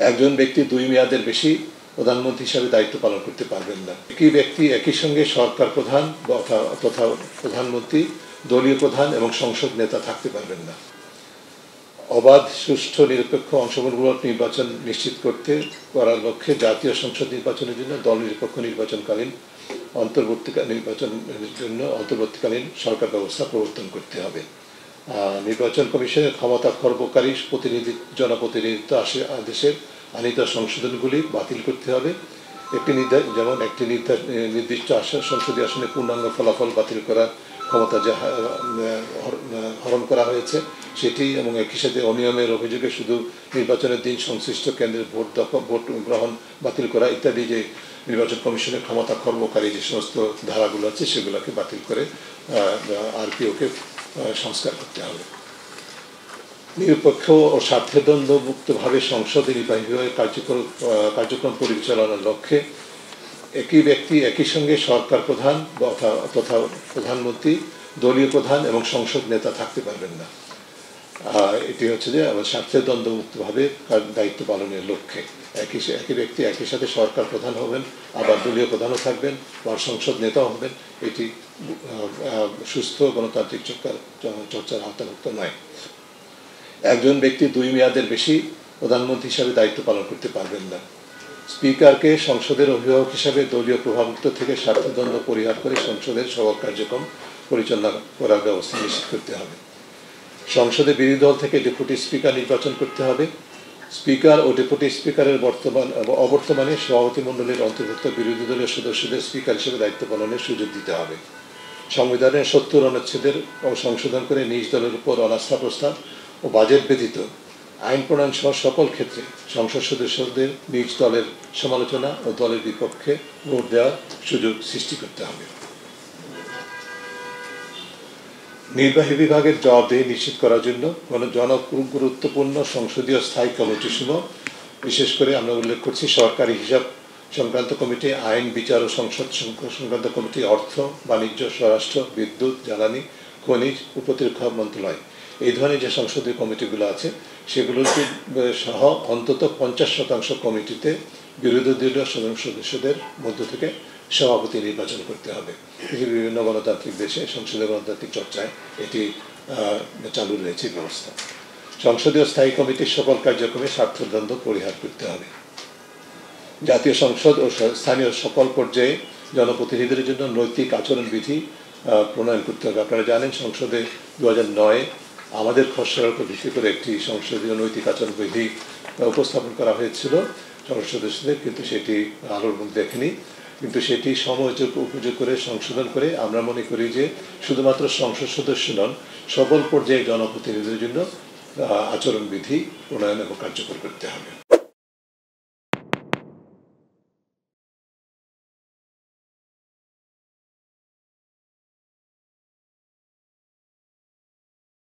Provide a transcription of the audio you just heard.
একজন ব্যক্তি 2 মেয়াদের বেশি প্রধানমন্ত্রী হিসাবে দায়িত্ব পালন করতে পারবেন না। একই ব্যক্তি একই সঙ্গে সরকার প্রধান তথা প্রধানমন্ত্রী, দলীয় প্রধান এবং সংসদ নেতা থাকতে পারবেন না। অবাধ, সুষ্ঠু, নিরপেক্ষ অংশগ্রহণমূলক নির্বাচন নিশ্চিত করার লক্ষ্যে জাতীয় সংসদ নির্বাচনের জন্য দল নিরপেক্ষ নির্বাচনকালীন অন্তর্বর্তীকালীন সরকার ব্যবস্থা প্রবর্তন করতে হবে। নির্বাচন কমিশনের ক্ষমতা খর্বকারী জনপ্রতিনিধিত্ব আদেশের আনিত সংশোধনগুলি বাতিল করতে হবে। একটি নির্দিষ্ট সংসদীয় আসনে পূর্ণাঙ্গ ফলাফল বাতিল করার ক্ষমতা যা হরণ করা হয়েছে সেটি, এবং একই সাথে অনিয়মের অভিযোগে শুধু নির্বাচনের দিন সংশ্লিষ্ট কেন্দ্রের ভোট গ্রহণ বাতিল করা ইত্যাদি যে নির্বাচন কমিশনের ক্ষমতা খর্বকারী যে সমস্ত ধারাগুলো আছে সেগুলোকে বাতিল করে আরপিওকে সংস্কার করতে হবে। নিরপেক্ষ ও স্বার্থদ্বন্দ্বমুক্তভাবে সংসদে নির্বাহীভাবে কার্যক্রম পরিচালনার লক্ষ্যে একই ব্যক্তি একই সঙ্গে সরকার প্রধান তথা প্রধানমন্ত্রী, দলীয় প্রধান এবং সংসদ নেতা থাকতে পারবেন না। এটি হচ্ছে যে স্বার্থদ্বন্দ্বমুক্তভাবে দায়িত্ব পালনের লক্ষ্যে একই ব্যক্তি একই সাথে সরকার প্রধান হবেন, আবার দলীয় প্রধানও থাকবেন বা সংসদ নেতাও হবেন। এটি সুস্থ গণতান্ত্রিক চর্চার আওতাভুক্ত নয়। একজন ব্যক্তি 2 মেয়াদের বেশি প্রধানমন্ত্রী হিসাবে দায়িত্ব পালন করতে পারবেন না। স্পিকারকে সংসদের অভিভাবক হিসাবে দলীয় প্রভাবমুক্ত থেকে স্বার্থদ্বন্দ্ব পরিহার করে সংসদের সকল কার্যক্রম পরিচালনা করার ব্যবস্থা নিশ্চিত করতে হবে। সংসদে বিরোধী দল থেকে ডেপুটি স্পিকার নির্বাচন করতে হবে। স্পিকার ও ডেপুটি স্পিকারের অবর্তমানে সভাপতিমণ্ডলীর অন্তর্ভুক্ত বিরোধী দলীয় সদস্যদের স্পিকার হিসেবে দায়িত্ব পালনের সুযোগ দিতে হবে। সংবিধানের 70 অনুচ্ছেদের সংশোধন করে নিজ দলের উপর অনাস্থা প্রস্তাব ও বাজেট ব্যতীত আইন প্রণয়ন সহ সকল ক্ষেত্রে সংসদ সদস্যদের নিজ দলের সমালোচনা ও দলের বিপক্ষে ভোট দেওয়ার সুযোগ সৃষ্টি করতে হবে। নির্বাহী বিভাগের জবাবদিহি নিশ্চিত করার জন্য জনগুরুত্বপূর্ণ সংসদীয় স্থায়ী কমিটিসমূহ, বিশেষ করে আমরা উল্লেখ করছি সরকারি হিসাব সংক্রান্ত কমিটি, আইন, বিচার ও সংসদ সংক্রান্ত কমিটি, অর্থ, বাণিজ্য, স্বরাষ্ট্র, বিদ্যুৎ, জ্বালানি, খনিজ ও প্রতিরক্ষা মন্ত্রণালয়, এই ধরনের যে সংসদীয় কমিটিগুলো আছে সেগুলোকে সহ অন্তত 50% কমিটিতে বিরোধী দলীয় সদস্যদের মধ্য থেকে সভাপতি নির্বাচন করতে হবে। বিভিন্ন গণতান্ত্রিক দেশে সংসদীয় গণতান্ত্রিক চর্চায় এটি চালু রয়েছে ব্যবস্থা। সংসদীয় স্থায়ী কমিটির সকল কার্যক্রমে স্বার্থদ্বন্দ্ব পরিহার করতে হবে। জাতীয় সংসদ ও স্থানীয় সকল পর্যায়ে জনপ্রতিনিধিদের জন্য নৈতিক আচরণবিধি প্রণয়ন করতে হবে। আপনারা জানেন সংসদে 2009 আমাদের খসড়ার উপর ভিত্তি করে একটি সংসদীয় নৈতিক আচরণবিধি উপস্থাপন করা হয়েছিল সংসদ সদস্যদের, কিন্তু সেটি আলোর মুখ দেখেনি। কিন্তু সেটি উপযোগ করে সংশোধন করে আমরা মনে করি যে শুধুমাত্র সংসদ সদস্য নন, সকল পর্যায়ে জনপ্রতিনিধিদের জন্য আচরণবিধি প্রণয়ন এবং কার্যকর করতে হবে।